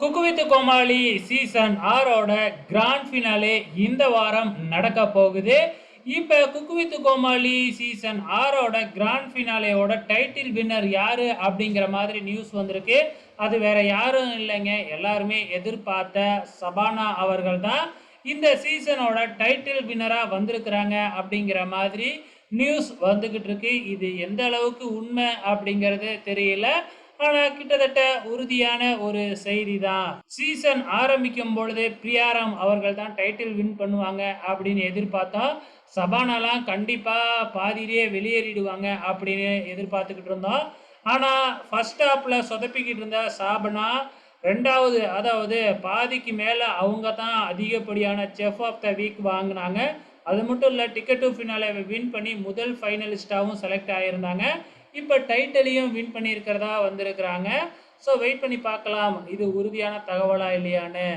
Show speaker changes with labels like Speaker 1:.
Speaker 1: Cook with Komali season 6ஓட grand finale இந்த வாரம் நடக்க போகுது. இப்ப குக்கு வித் கோமாளி சீசன் 6ஓட கிராண்ட் ஃபினாலேயோட டைட்டில் வின்னர் யாரு அப்படிங்கிற மாதிரி நியூஸ் வந்திருக்கு. அது வேற யாரும் இல்லைங்க, எல்லாருமே எதிர்பார்த்த சபானா அவர்கள் தான் இந்த சீசனோட டைட்டில் வின்னரா வந்திருக்கிறாங்க அப்படிங்கிற மாதிரி நியூஸ் வந்துகிட்டு இருக்கு. இது எந்த அளவுக்கு உண்மை அப்படிங்கிறது தெரியல. ஆனா கிட்டத்தட்ட உறுதியான ஒரு செய்தி தான். சீசன் ஆரம்பிக்கும் பொழுதே பிரியாராம் அவர்கள் தான் டைட்டில் வின் பண்ணுவாங்க அப்படின்னு எதிர்பார்த்தோம். சபானாலாம் கண்டிப்பா பாதியிலேயே வெளியேறிடுவாங்க அப்படின்னு எதிர்பார்த்துக்கிட்டு இருந்தோம். ஆனா ஃபர்ஸ்ட் ஹாப்ல சொதப்பிக்கிட்டு இருந்த சாபனா ரெண்டாவது, அதாவது பாதிக்கு மேல அவங்க தான் அதிகப்படியான செஃப் ஆஃப் த வீக் வாங்கினாங்க. அது மட்டும் இல்லை, டிக்கெட் டு ஃபினாலேவை வின் பண்ணி முதல் ஃபைனலிஸ்டாகவும் செலக்ட் ஆகியிருந்தாங்க. இப்போ டைட்டிலையும் வின் பண்ணியிருக்கிறதா வந்திருக்கிறாங்க. ஸோ வெயிட் பண்ணி பார்க்கலாம் இது உறுதியான தகவலா இல்லையான்னு.